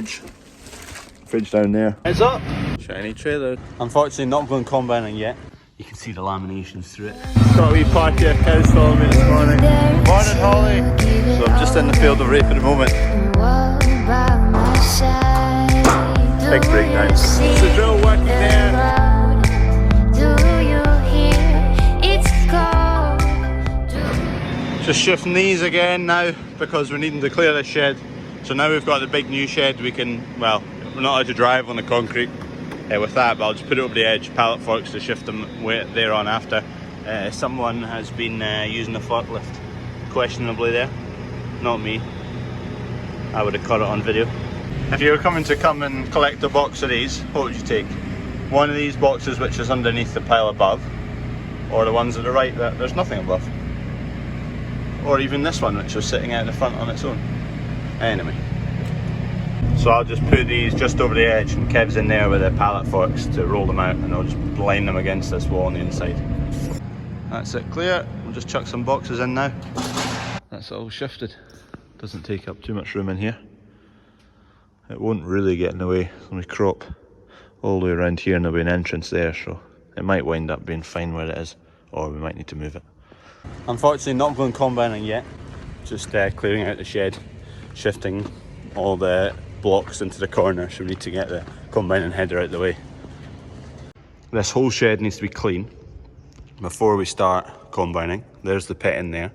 fridge down there. Heads up! Shiny trailer. Unfortunately not going combining yet. You can see the laminations through it. Got a wee party of cows following me this morning. Morning Holly! So I'm just in the field of rape at the moment. Big breakdown. It's the drill working there. Just shifting these again now because we're needing to clear the shed. So now we've got the big new shed, we can, well, we're not allowed to drive on the concrete with that, but I'll just put it over the edge, pallet forks to shift them there on after. Someone has been using the forklift questionably there, not me. I would have caught it on video. If you were coming to come and collect a box of these, what would you take? One of these boxes which is underneath the pile above, or the ones at the right that there's nothing above? Or even this one which was sitting out in the front on its own. Anyway, so I'll just put these just over the edge and Kev's in there with the pallet forks to roll them out, and I'll just line them against this wall on the inside. That's it clear. We'll just chuck some boxes in now. That's all shifted. Doesn't take up too much room in here. It won't really get in the way when we crop all the way around here, and there'll be an entrance there, so it might wind up being fine where it is, or we might need to move it. Unfortunately not going combining yet, just clearing out the shed, shifting all the blocks into the corner, so we need to get the combining header out the way. This whole shed needs to be clean before we start combining. There's the pit in there,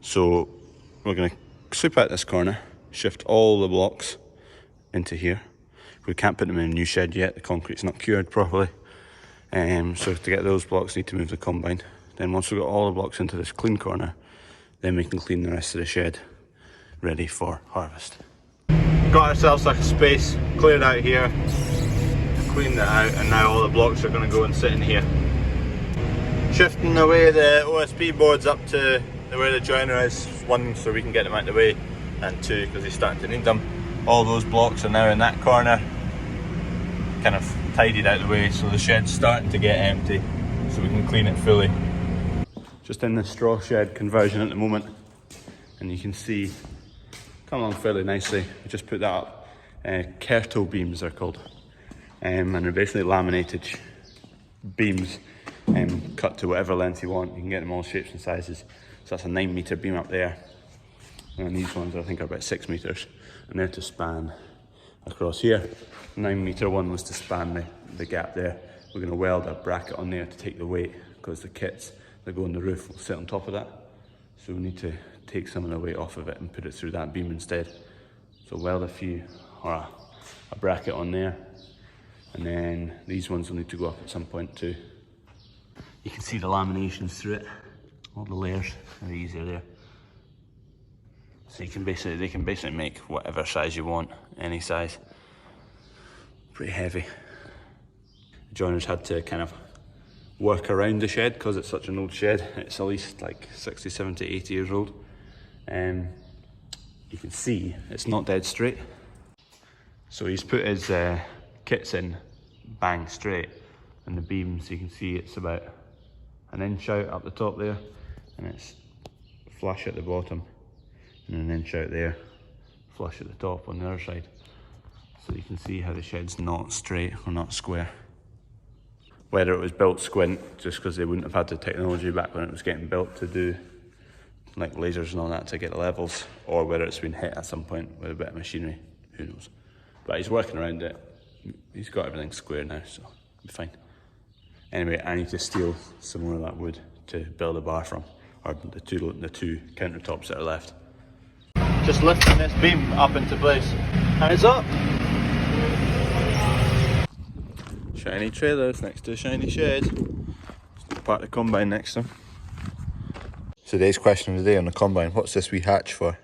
so we're going to sweep out this corner, shift all the blocks into here. We can't put them in a new shed yet, the concrete's not cured properly, so to get those blocks need to move the combine. Then once we've got all the blocks into this clean corner, then we can clean the rest of the shed ready for harvest. Got ourselves like a space cleared out here, cleaned it out, and now all the blocks are going to go and sit in here. Shifting away the OSB boards up to where the joiner is, one so we can get them out of the way, and two because he's starting to need them. All those blocks are now in that corner, kind of tidied out of the way, so the shed's starting to get empty, so we can clean it fully. Just in the straw shed conversion at the moment, and you can see come along fairly nicely. We just put that up. Kerto beams they're called, and they're basically laminated beams cut to whatever length you want. You can get them all shapes and sizes. So that's a 9 metre beam up there, and these ones I think are about 6 metres, and they're to span across here. 9 metre one was to span the gap there. We're going to weld a bracket on there to take the weight, because the kits that go on the roof will sit on top of that. So we need to take some of the weight off of it and put it through that beam instead. So weld a bracket on there, and then these ones will need to go up at some point too. You can see the laminations through it, all the layers are easier there. So they can basically make whatever size you want, any size. Pretty heavy. The joiners had to kind of work around the shed because it's such an old shed. It's at least like 60, 70, 80 years old. You can see it's not dead straight. So he's put his kits in bang straight, and the beams, you can see it's about an inch out up the top there, and it's flush at the bottom, and an inch out there, flush at the top on the other side. So you can see how the shed's not straight or not square. Whether it was built squint, just because they wouldn't have had the technology back when it was getting built to do like lasers and all that to get the levels, or whether it's been hit at some point with a bit of machinery, who knows. But he's working around it. He's got everything square now, so it'll be fine. Anyway, I need to steal some more of that wood to build a bar from, or the two countertops that are left. Just lifting this beam up into place. Hands up! Shiny trailers next to a shiny shed. Part of the combine next to them. Today's question of the day on the combine: what's this wee hatch for?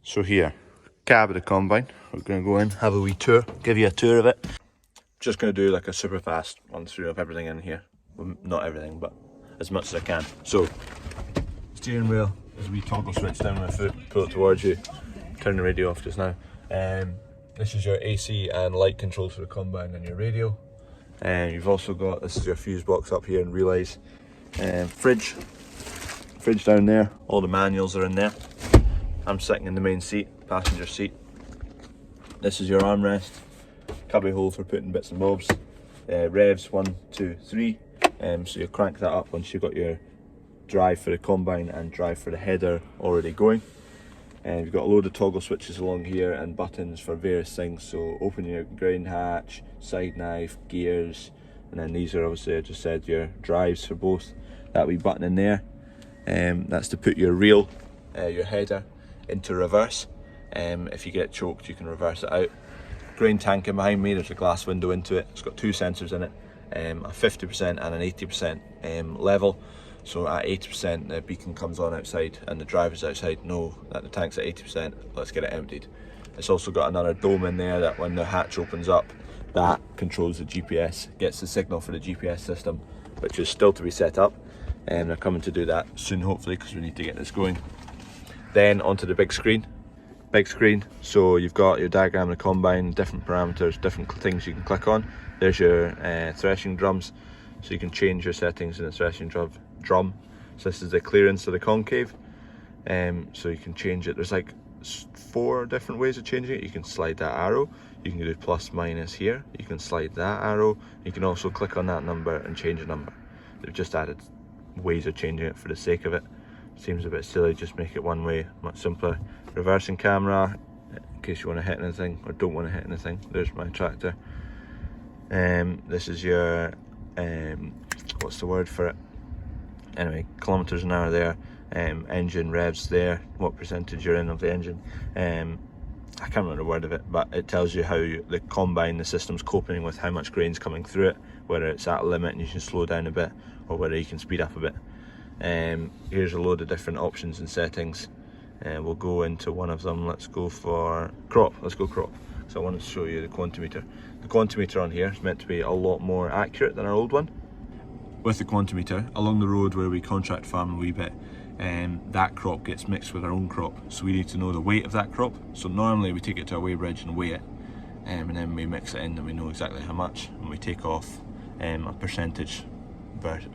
So here, cab of the combine. We're going to go in, have a wee tour, give you a tour of it. Just going to do like a super fast run through of everything in here. Well, not everything, but as much as I can. So, steering wheel, there's a wee toggle switch down my foot, pull it towards you, turn the radio off just now. This is your AC and light controls for the combine and your radio. And you've also got, this is your fuse box up here and relays. Fridge down there, all the manuals are in there. I'm sitting in the main seat, passenger seat. This is your armrest, cubby hole for putting bits and bobs. Revs 1, 2, 3. So you crank that up once you've got your drive for the combine and drive for the header already going. And you've got a load of toggle switches along here and buttons for various things. So open your grain hatch, side knife, gears, and then these are obviously, I just said, your drives for both. That wee button in there, that's to put your reel, your header, into reverse. If you get choked, you can reverse it out. Grain tanking behind me, there's a glass window into it. It's got two sensors in it, a 50% and an 80% level. So at 80% the beacon comes on outside and the drivers outside know that the tank's at 80%, let's get it emptied. It's also got another dome in there that when the hatch opens up, that controls the GPS, gets the signal for the GPS system, which is still to be set up. And they're coming to do that soon, hopefully, because we need to get this going. Then onto the big screen. So you've got your diagram of the combine, different parameters, different things you can click on. There's your threshing drums, so you can change your settings in the threshing drum. So this is the clearance of the concave, so you can change it. There's like 4 different ways of changing it. You can slide that arrow, you can do plus minus here, you can slide that arrow, you can also click on that number and change a number. They've just added ways of changing it for the sake of it. Seems a bit silly, just make it one way, much simpler. Reversing camera, in case you want to hit anything or don't want to hit anything. There's my tractor. This is your, what's the word for it? Anyway, kilometers an hour there. Engine revs there, what percentage you're in of the engine. I can't remember the word of it, but it tells you how the combine, the system's coping with how much grain's coming through it, whether it's at a limit and you can slow down a bit, or whether you can speed up a bit. Here's a load of different options and settings. We'll go into one of them. Let's go for crop. Let's go crop. So I wanted to show you the quantimeter. The quantimeter on here is meant to be a lot more accurate than our old one. With the quantimeter, along the road where we contract farm a wee bit, that crop gets mixed with our own crop. So we need to know the weight of that crop. So normally we take it to a weighbridge and weigh it, and then we mix it in and we know exactly how much, and we take off a percentage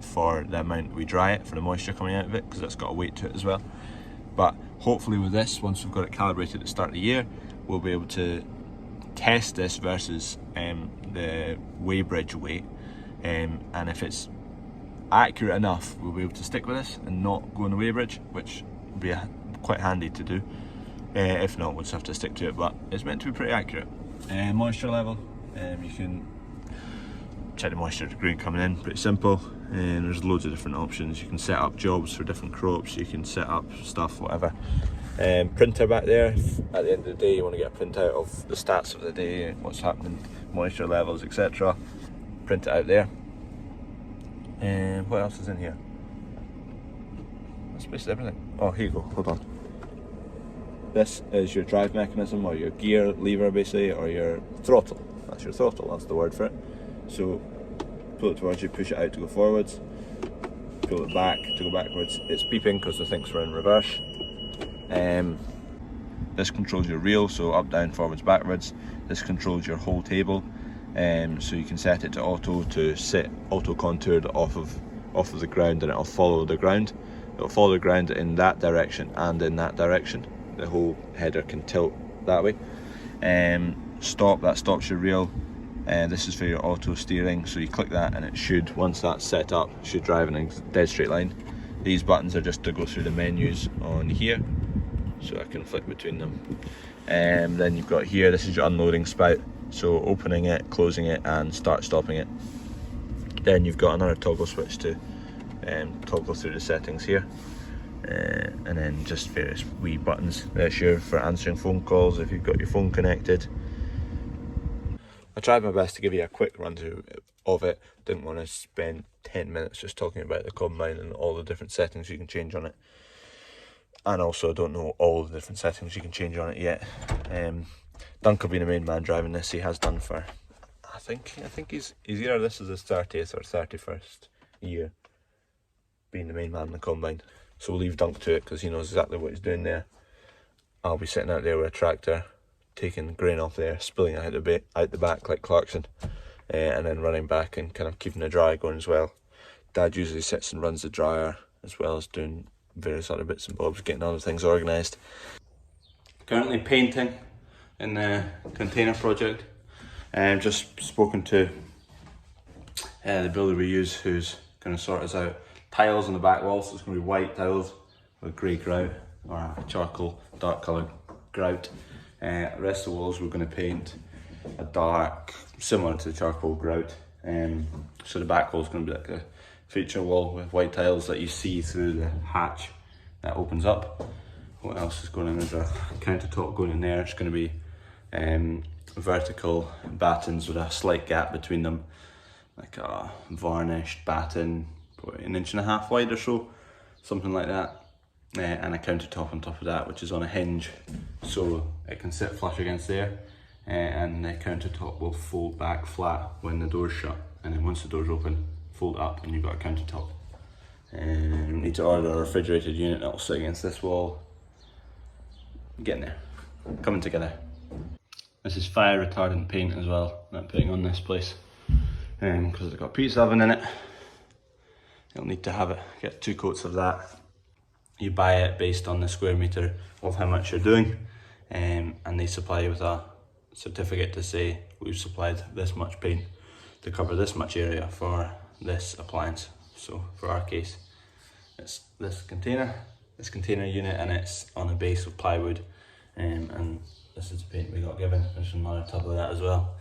for the amount we dry it, for the moisture coming out of it, because that's got a weight to it as well. But hopefully with this, once we've got it calibrated at the start of the year, we'll be able to test this versus the weighbridge weight, and if it's accurate enough, we'll be able to stick with this and not go on the weighbridge, which would be quite handy to do. If not, we'll just have to stick to it, but it's meant to be pretty accurate. Moisture level, you can check the moisture degree coming in, pretty simple. And there's loads of different options. You can set up jobs for different crops, you can set up stuff, whatever. Printer back there, at the end of the day you want to get a printout of the stats of the day, what's happening, moisture levels, etc. Print it out there. And what else is in here? That's basically everything. Oh, here you go, hold on. This is your drive mechanism, or your gear lever basically, or your throttle. That's your throttle, that's the word for it. So pull it towards you, push it out to go forwards, pull it back to go backwards. It's beeping because it thinks we're in reverse. This controls your reel, so up, down, forwards, backwards. This controls your whole table, so you can set it to auto to sit auto contoured off of the ground, and it'll follow the ground. It'll follow the ground in that direction and in that direction. The whole header can tilt that way. Stop, that stops your reel. This is for your auto steering, so you click that and it should, once that's set up, should drive in a dead straight line. These buttons are just to go through the menus on here, so I can flick between them. Then you've got here, this is your unloading spout, so opening it, closing it and stopping it. Then you've got another toggle switch to toggle through the settings here. And then just various wee buttons. That's your for answering phone calls if you've got your phone connected. I tried my best to give you a quick run through of it. Didn't want to spend 10 minutes just talking about the combine and all the different settings you can change on it. And also I don't know all the different settings you can change on it yet. Duncan being the main man driving this, he has done for, I think he's either this is his 30th or 31st year being the main man in the combine. So we'll leave Dunk to it because he knows exactly what he's doing there. I'll be sitting out there with a tractor, taking grain off there, spilling it out the back like Clarkson, and then running back and kind of keeping the dry going as well. Dad usually sits and runs the dryer as well as doing various other bits and bobs, getting other things organised. Currently painting in the container project. Just spoken to the builder we use, who's going to sort us out. Tiles on the back wall, so it's going to be white tiles with grey grout or a charcoal dark coloured grout. The rest of the walls we're going to paint a dark, similar to the charcoal grout. So the back wall is going to be like a feature wall with white tiles that you see through the hatch that opens up. What else is going in? There's a countertop going in there. It's going to be vertical battens with a slight gap between them, like a varnished batten, probably 1.5 inches wide or so, something like that. And a countertop on top of that, which is on a hinge, so it can sit flush against there. And the countertop will fold back flat when the door's shut, and then once the door's open, fold up and you've got a countertop. We need to order a refrigerated unit that will sit against this wall. Getting there, coming together. This is fire retardant paint as well that I'm putting on this place, because it's got a pizza oven in it. You'll need to have it, get 2 coats of that. You buy it based on the square metre of how much you're doing, and they supply you with a certificate to say we've supplied this much paint to cover this much area for this appliance. So for our case, it's this container unit, and it's on a base of plywood, and this is the paint we got given. There's another tub of that as well.